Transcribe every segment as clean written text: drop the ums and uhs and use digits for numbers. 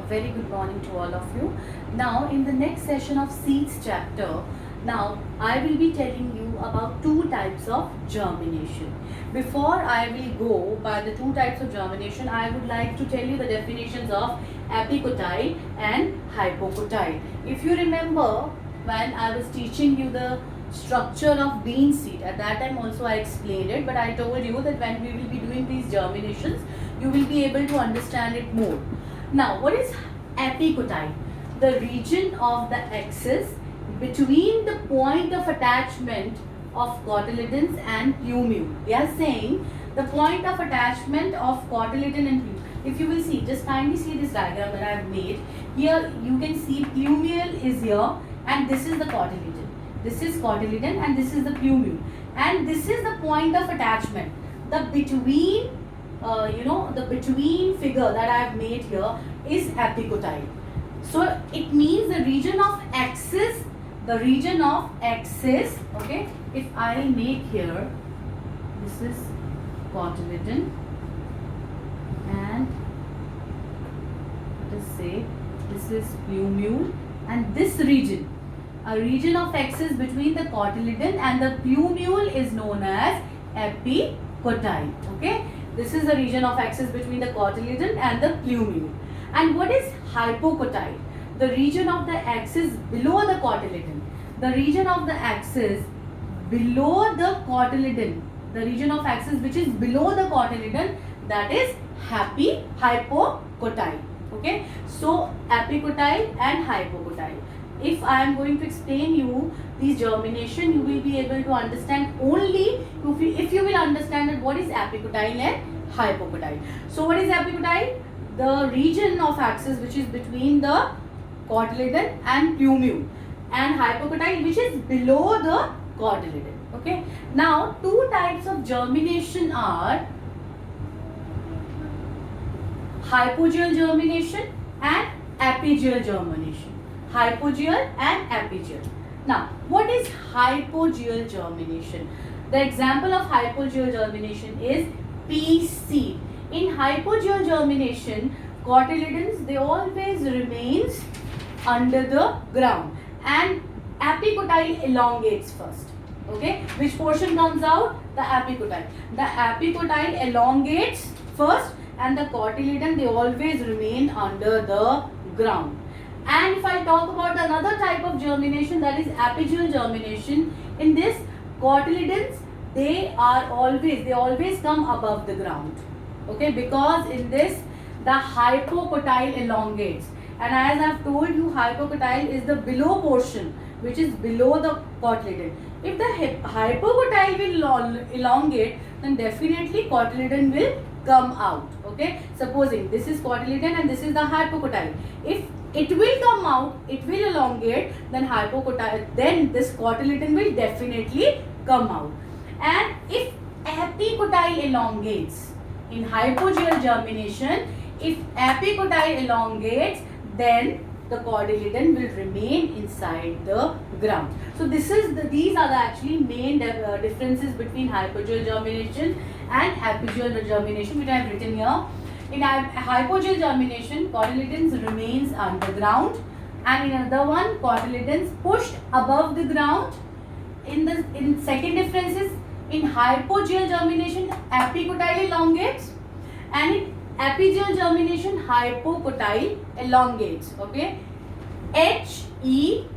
A very good morning to all of you. Now, in the next session of seeds chapter, now I will be telling you about two types of germination. Before I will go by the two types of germination, I would like to tell you the definitions of epicotyle and hypocotyle. If you remember, when I was teaching you the structure of bean seed, at that time also I explained it, but I told you that when we will be doing these germinations, you will be able to understand it more. Now, what is epicotyle? The region of the axis between the point of attachment of cotyledons and plumule. They are saying the point of attachment of cotyledon and plumule. If you will see, just kindly see this diagram that I have made. Here you can see plumule is here and this is the cotyledon. This is cotyledon and this is the plumule. And this is the point of attachment. The between the between figure that I have made here is epicotyle. So it means the region of axis, okay, if I make here, this is cotyledon and let us say this is plumule, and this region, a region of axis between the cotyledon and the plumule is known as epicotyle. Okay, this is the region of axis between the cotyledon and the plumule. And what is hypocotyle? The region of the axis below the cotyledon. The region of the axis below the cotyledon. The region of axis which is below the cotyledon, that is hypocotyle. Okay, so epicotyle and hypocotyle. If I am going to explain you these germination, you will be able to understand only if you will understand that what is epicotyle and hypocotyle. So what is epicotyle? The region of axis which is between the cotyledon and plumule, and hypocotyle which is below the cotyledon. Okay. Now two types of germination are hypogeal germination and apigeal germination. Hypogeal and apigeal. Now, what is hypogeal germination? The example of hypogeal germination is pea seed. In hypogeal germination, cotyledons, they always remains under the ground and epicotyle elongates first. Okay, which portion comes out? The epicotyle. The epicotyle elongates first and the cotyledon, they always remain under the ground. And if I talk about another type of germination, that is apigeal germination, in this cotyledons, they always come above the ground. Okay, because in this the hypocotyle elongates, and as I have told you, hypocotyle is the below portion which is below the cotyledon. If the hypocotyle will elongate, then definitely cotyledon will come out. Okay, supposing this is cotyledon and this is the hypocotyle. If it will come out, it will elongate, then this cotyledon will definitely come out. And if epicotyle elongates, in hypogeal germination, if epicotyle elongates, then the cotyledon will remain inside the ground. So these are the actually main differences between hypogeal germination and apigeal germination, which I have written here. In hypogeal germination, cotyledons remains underground, and in another one, cotyledons pushed above the ground. In second difference is, in hypogeal germination, epicotyle elongates, and in apigeal germination, hypocotyle elongates. Okay, H-E-E-H.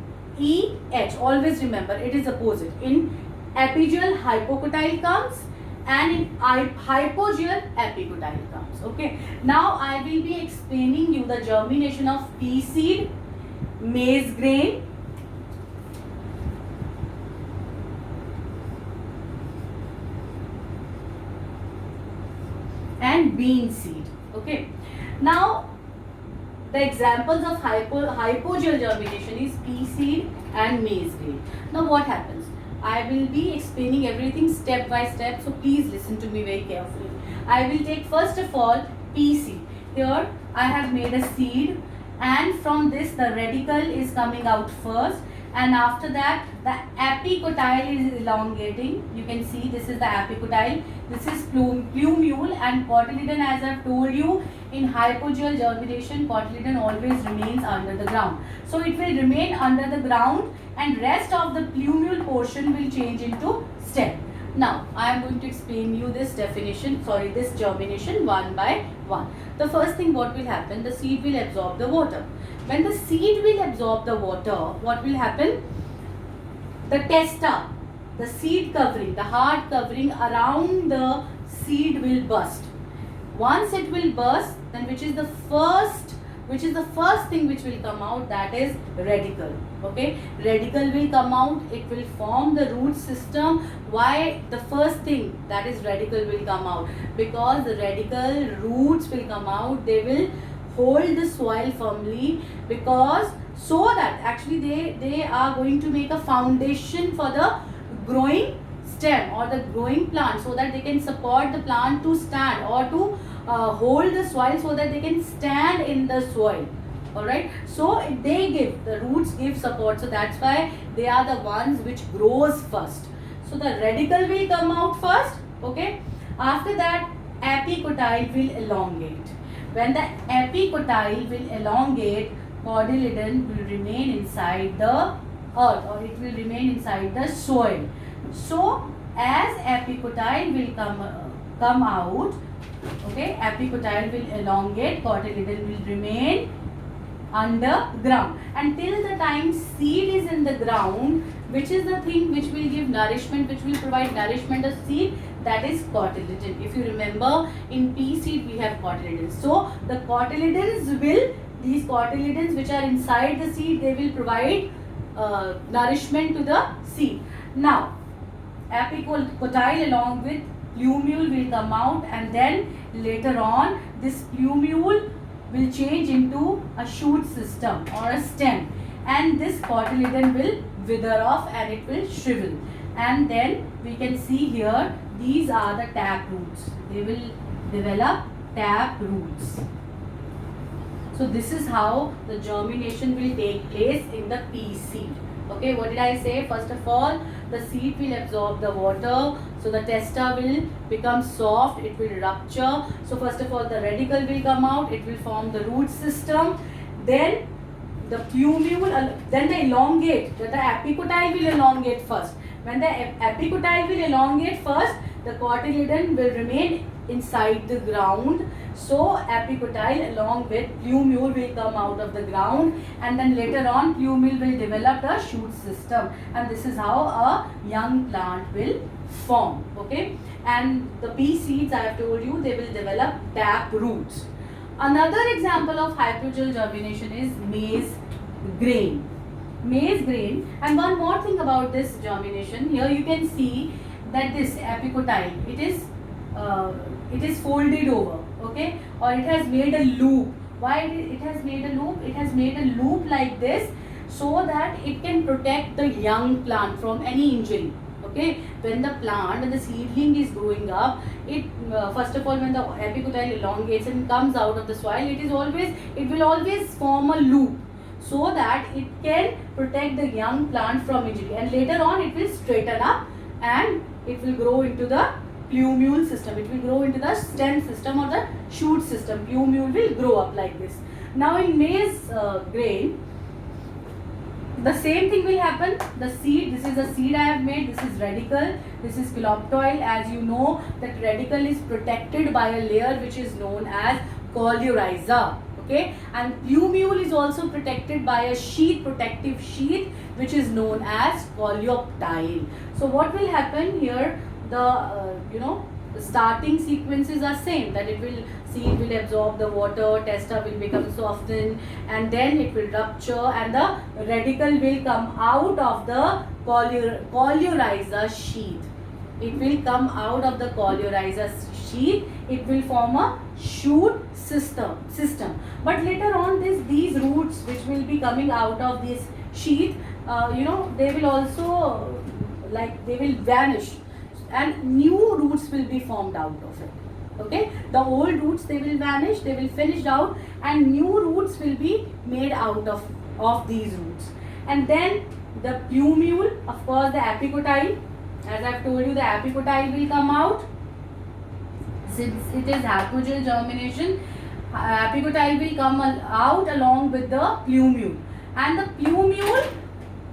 Always remember, it is opposite. In apigeal, hypocotyle comes, and in hypogeal, epicotyle comes. Okay. Now I will be explaining you the germination of pea seed, maize grain, and bean seed. Okay. Now the examples of hypogeal germination is pea seed and maize grain. Now what happens? I will be explaining everything step by step, so please listen to me very carefully. I will take first of all pea seed. Here I have made a seed, and from this the radicle is coming out first, and after that the epicotyle is elongating. You can see this is the epicotyle, this is plumule, and cotyledon, as I've told you, in hypogeal germination cotyledon always remains under the ground. So it will remain under the ground and rest of the plumule portion will change into stem. Now I am going to explain you this definition, this germination one by one. The first thing, what will happen, the seed will absorb the water. When the seed will absorb the water, what will happen? The testa, the seed covering, the hard covering around the seed will burst. Once it will burst, then which is the first thing which will come out, that is radicle. Okay, radicle will come out, it will form the root system. Why the first thing, that is radicle, will come out? Because the radicle roots will come out, they will hold the soil firmly, because so that actually they are going to make a foundation for the growing stem or the growing plant, so that they can support the plant to stand, or to hold the soil so that they can stand in the soil. Alright, so the roots give support, so that's why they are the ones which grows first. So the radicle will come out first. Okay, after that epicotyle will elongate. When the epicotyle will elongate, cotyledon will remain inside the earth, or it will remain inside the soil. So as epicotyle will come out, okay, epicotyle will elongate, cotyledon will remain underground. Until the time seed is in the ground, which is the thing which will give nourishment, which will provide nourishment to seed, that is cotyledon. If you remember, in pea seed we have cotyledons. So the these cotyledons which are inside the seed, they will provide nourishment to the seed. Now epicotyle along with plumule will come out, and then later on this plumule will change into a shoot system or a stem, and this cotyledon will wither off and it will shrivel. And then we can see here, these are the tap roots. They will develop tap roots. So this is how the germination will take place in the pea seed. Okay, what did I say? First of all, the seed will absorb the water, so the testa will become soft, it will rupture. So first of all, the radicle will come out, it will form the root system. Then the plumule, then the elongate, the epicotyle will elongate first. When the epicotyle will elongate first, the cotyledon will remain inside the ground. So epicotyle along with plumule will come out of the ground, and then later on plumule will develop a shoot system, and this is how a young plant will form. Okay, and the pea seeds, I have told you, they will develop tap roots. Another example of hypogeal germination is maize grain. Maize grain. And one more thing about this germination, here you can see that this epicotyle, it is folded over, okay, or it has made a loop. Why it has made a loop? It has made a loop like this so that it can protect the young plant from any injury. Okay, when the seedling is growing up, it first of all, when the epicotyle elongates and comes out of the soil, it will always form a loop so that it can protect the young plant from injury, and later on it will straighten up and it will grow into the plumule system. It will grow into the stem system or the shoot system. Plumule will grow up like this. Now in maize grain, the same thing will happen. The seed, this is the seed I have made, this is radicle, this is coloptoil. As you know that radicle is protected by a layer which is known as coleorhiza. Okay, and plumule is also protected by a protective sheath which is known as coleoptile. So what will happen here? The starting sequences are same, that seed will absorb the water, testa will become softened, and then it will rupture, and the radicle will come out of the coleorhiza sheath. It will come out of the coleorhiza sheath. It will form a shoot system. But later on, these roots which will be coming out of this sheath, they will also they will vanish, and new roots will be formed out of it. Okay, the old roots, they will vanish, they will finish out, and new roots will be made out of these roots. And then the plumule, of course the epicotyle. As I've told you, the epicotyle will come out. Since it is hypogel germination, epicotyle will come out along with the plumule, and the plumule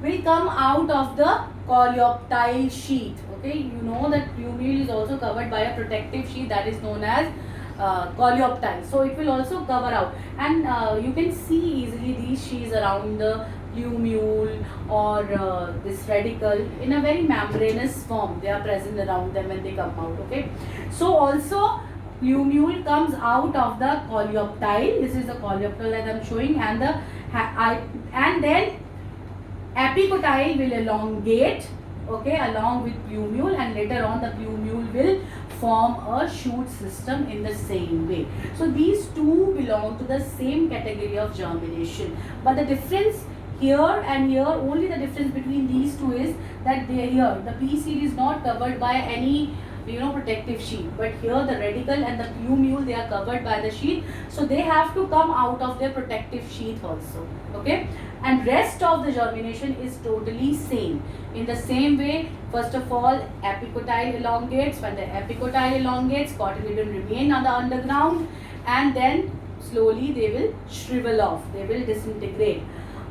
will come out of the coleoptile sheath. Okay, you know that plumule is also covered by a protective sheath that is known as coleoptile. So it will also cover out, and you can see easily these sheaths around the plumule or this radicle in a very membranous form. They are present around them when they come out. Okay, so also plumule comes out of the coleoptile. This is the coleoptile that I am showing, and the and then epicotyle will elongate, okay, along with plumule, and later on the plumule will form a shoot system in the same way. So these two belong to the same category of germination, but the difference here and here, only the difference between these two is that here the pea seed is not covered by any protective sheath, but here the radicle and the plumule, they are covered by the sheath, so they have to come out of their protective sheath also. Okay, and rest of the germination is totally same. In the same way, first of all epicotyle elongates. When the epicotyle elongates, cotyledon remain on the underground, and then slowly they will shrivel off, they will disintegrate.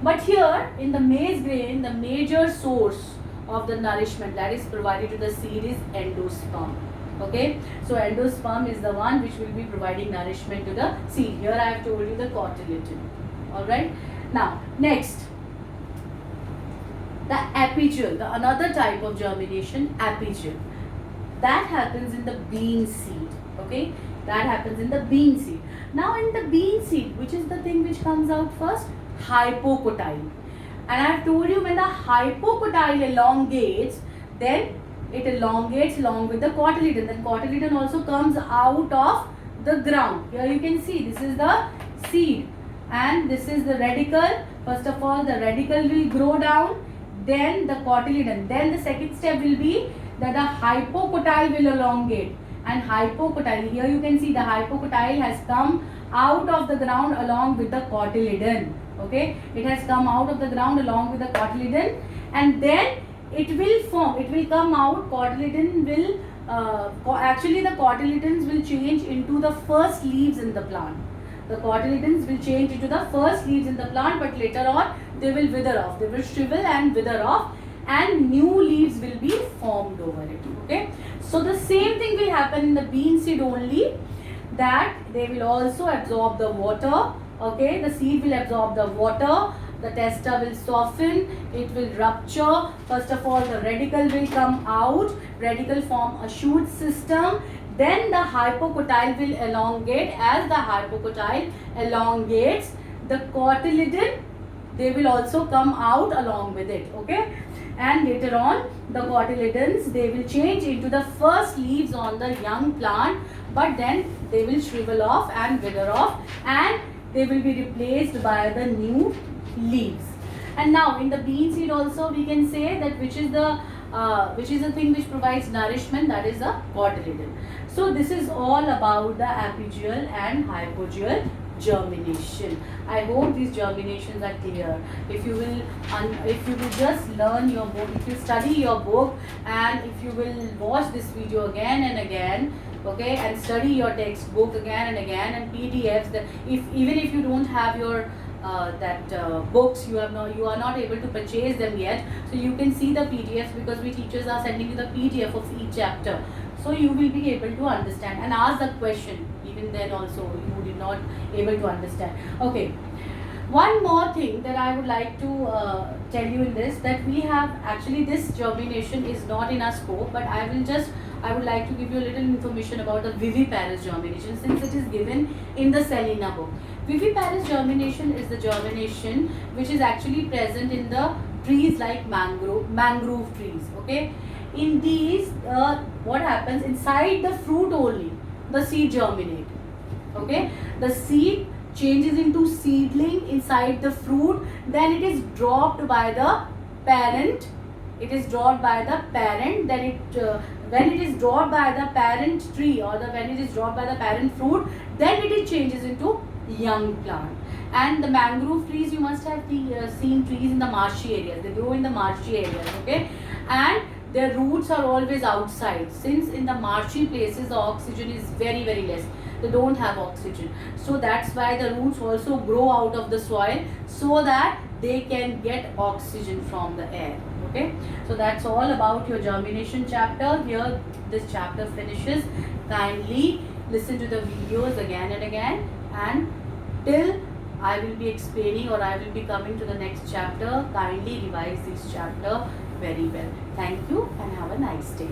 But here in the maize grain, the major source of the nourishment that is provided to the seed is endosperm. Okay, so endosperm is the one which will be providing nourishment to the seed. Here I have told you the cotyledon. Alright, now next, the apogel, the another type of germination, apogel, that happens in the bean seed. Okay, that happens in the bean seed. Now in the bean seed, which is the thing which comes out first? Hypocotyle. And I have told you, when the hypocotyle elongates, then it elongates along with the cotyledon. Then cotyledon also comes out of the ground. Here you can see this is the seed and this is the radicle. First of all, the radicle will grow down, then the cotyledon. Then the second step will be that the hypocotyle will elongate. And hypocotyle, here you can see the hypocotyle has come out of the ground along with the cotyledon. Okay, it has come out of the ground along with the cotyledon, and then it will form, it will come out, cotyledon will actually the cotyledons will change into the first leaves in the plant. The cotyledons will change into the first leaves in the plant, but later on they will wither off, they will shrivel and wither off, and new leaves will be formed over it. Okay, so the same thing will happen in the bean seed only, that they will also absorb the water. Okay, the seed will absorb the water, the testa will soften, it will rupture. First of all, the radicle will come out, radicle form a shoot system, then the hypocotyle will elongate. As the hypocotyle elongates, the cotyledon, they will also come out along with it. Okay, and later on the cotyledons, they will change into the first leaves on the young plant, but then they will shrivel off and wither off, and they will be replaced by the new leaves. And now in the bean seed also we can say that which is the thing which provides nourishment, that is the cotyledon. So this is all about the apigeal and hypogel germination. I hope these germinations are clear. If you will just learn your book, if you study your book, and if you will watch this video again and again, okay, and study your textbook again and again, and PDFs, that even if you don't have your books, you are not able to purchase them yet, so you can see the PDFs, because we teachers are sending you the PDF of each chapter, so you will be able to understand and ask the question. Even then also you did not able to understand. Okay, one more thing that I would like to tell you in this, that we have actually, this germination is not in our scope, but I would like to give you a little information about the viviparous germination, since it is given in the Selena book. Viviparous germination is the germination which is actually present in the trees like mangrove trees. Okay, in these what happens, inside the fruit only the seed germinate. Okay, the seed changes into seedling inside the fruit, then it is dropped by the parent. It is dropped by the parent, then when it is dropped by the parent tree, or when it is dropped by the parent fruit, then it changes into young plant. And the mangrove trees, you must have seen trees in the marshy areas. They grow in the marshy areas, okay? And their roots are always outside. Since in the marshy places the oxygen is very, very less. They don't have oxygen. So that's why the roots also grow out of the soil so that they can get oxygen from the air. Okay, so that's all about your germination chapter. Here this chapter finishes. Kindly listen to the videos again and again, and till I will be explaining or I will be coming to the next chapter, kindly revise this chapter very well. Thank you and have a nice day.